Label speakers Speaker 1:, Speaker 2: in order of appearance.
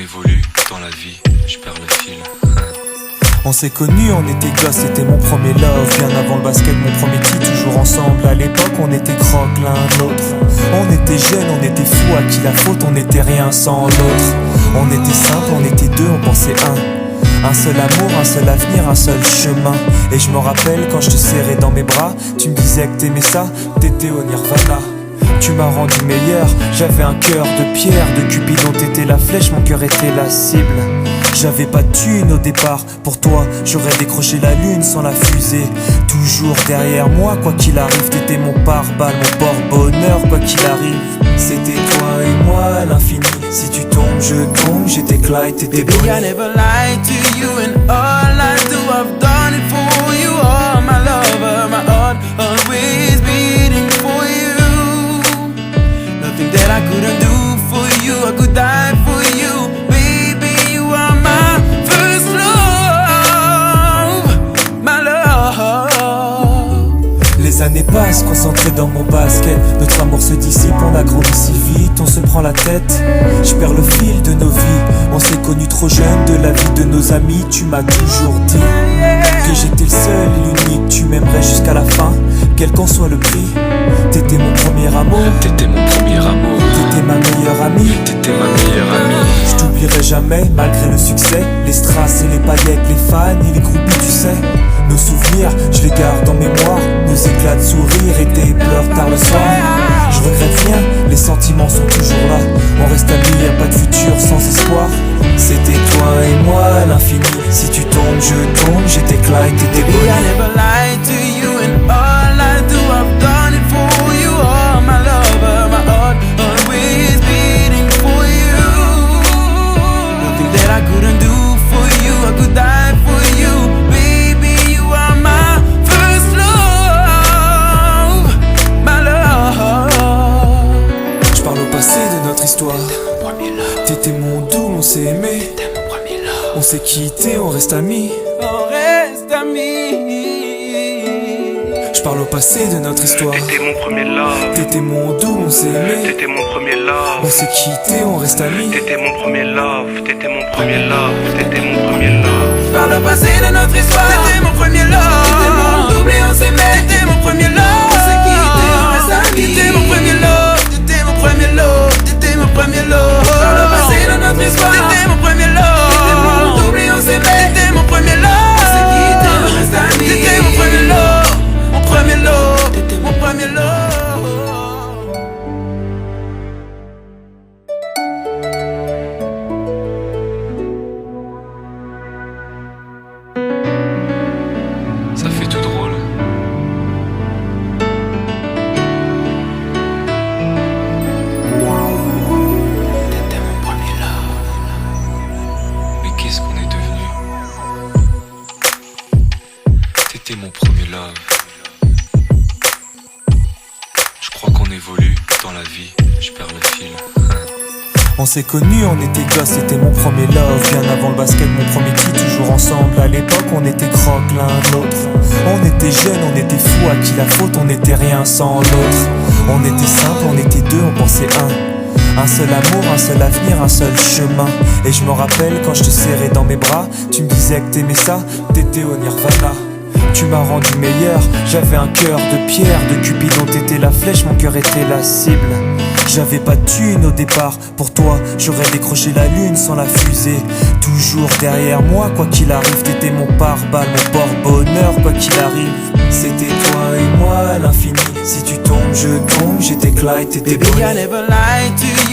Speaker 1: évolue dans la vie, je perds le fil.
Speaker 2: On s'est connus, on était gosses, c'était mon premier love. Bien avant le basket, mon premier titre, toujours ensemble. À l'époque, on était croque l'un l'autre. On était jeunes, on était fous, à qui la faute, on n'était rien sans l'autre. On était simple, on était deux, on pensait un seul amour, un seul avenir, un seul chemin. Et je me rappelle quand je te serrais dans mes bras, tu me disais que t'aimais ça, t'étais au nirvana. Tu m'as rendu meilleur, j'avais un cœur de pierre. De Cupidon t'étais la flèche, mon cœur était la cible. J'avais pas de thune au départ, pour toi j'aurais décroché la lune sans la fusée. Toujours derrière moi, quoi qu'il arrive, t'étais mon pare-balles, mon porte-bonheur, quoi qu'il arrive. C'était toi et moi à l'infini, si tu tombes je tombe, j'étais Clyde, t'étais Bonnie.
Speaker 3: Baby, I never lied to you, and all I do, I've done it for you. Oh, my lover, my heart always beating for you. Nothing that I couldn't do for you, I could die for you. Baby, you are my first love, my love.
Speaker 2: Les années passent, concentrées dans mon basket. Notre amour se dissipe, on a grandi si vite, on se prend la tête. Je perds le fil de nos vies, on s'est connus trop jeunes. De la vie de nos amis, tu m'as toujours dit que j'étais le seul et l'unique. Tu m'aimerais jusqu'à la fin, quel qu'en soit le prix. T'étais mon premier amour,
Speaker 1: T'étais mon premier amour,
Speaker 2: t'étais ma meilleure amie.
Speaker 1: t'étais ma meilleure amie.
Speaker 2: Je t'oublierai jamais, malgré le succès. Les strass et les paillettes, les fans et les groupies, tu sais. Nos souvenirs, je les garde en mémoire. Nos éclats de sourire et tes pleurs tard le soir. Je regrette rien, les sentiments sont toujours là. On reste amis, y'a pas de futur sans espoir. C'était toi et moi à l'infini, si tu tombes je tombe, j'étais Clyde, t'étais
Speaker 3: Baby,
Speaker 2: Bonnie.
Speaker 3: I never lied to you, and all I do, I've done it for you. Oh, my lover, my heart always beating for you. Nothing that I couldn't do for you, I could die for you. Baby, you are my first love, my love.
Speaker 2: Je parle au passé de notre histoire. T'étais mon doux, on s'est aimé. On s'est quitté, on reste amis.
Speaker 3: On reste amis.
Speaker 2: Je parle au passé de notre histoire.
Speaker 4: T'étais mon premier love,
Speaker 2: T'étais mon doux, on s'est aimé.
Speaker 4: t'étais mon premier love.
Speaker 2: On s'est quitté, on reste amis.
Speaker 4: T'étais mon premier love, t'étais mon premier love, t'étais mon premier love.
Speaker 3: Par le passé de notre histoire, t'étais mon premier love. T'étais mon double et on s'aimait. T'étais mon premier love. On s'est quitté, on reste amis. T'étais mon premier love. T'étais mon premier love. T'étais mon premier love. Par le passé de notre histoire, t'étais mon premier love. T'étais mon double et on s'aimait. T'étais mon premier love. On s'est quitté, on reste amis. T'étais mon premier love. Mon premier love. T'étais mon premier love.
Speaker 1: Ça fait tout drôle.
Speaker 3: T'étais mon premier love.
Speaker 1: Mais qu'est-ce qu'on est devenu? T'étais mon premier love. Je crois qu'on évolue dans la vie, je perds le fil.
Speaker 2: On s'est connus, on était gosses, c'était mon premier love. Bien avant le basket, mon premier titre, toujours ensemble. À l'époque, on était croque l'un l'autre. On était jeunes, on était fous, à qui la faute, on n'était rien sans l'autre. On était simple, on était deux, on pensait un seul amour, un seul avenir, un seul chemin. Et je me rappelle quand je te serrais dans mes bras, tu me disais que t'aimais ça, t'étais au nirvana. Tu m'as rendu meilleur, j'avais un cœur de pierre. De Cupidon t'étais la flèche, mon cœur était la cible. J'avais pas de thune au départ, pour toi j'aurais décroché la lune sans la fusée. Toujours derrière moi, quoi qu'il arrive, t'étais mon pare-balles, mon porte-bonheur, quoi qu'il arrive. C'était toi et moi à l'infini, si tu tombes je tombe, j'étais Clyde, t'étais
Speaker 3: Baby,
Speaker 2: Bonnie.
Speaker 3: I never lied to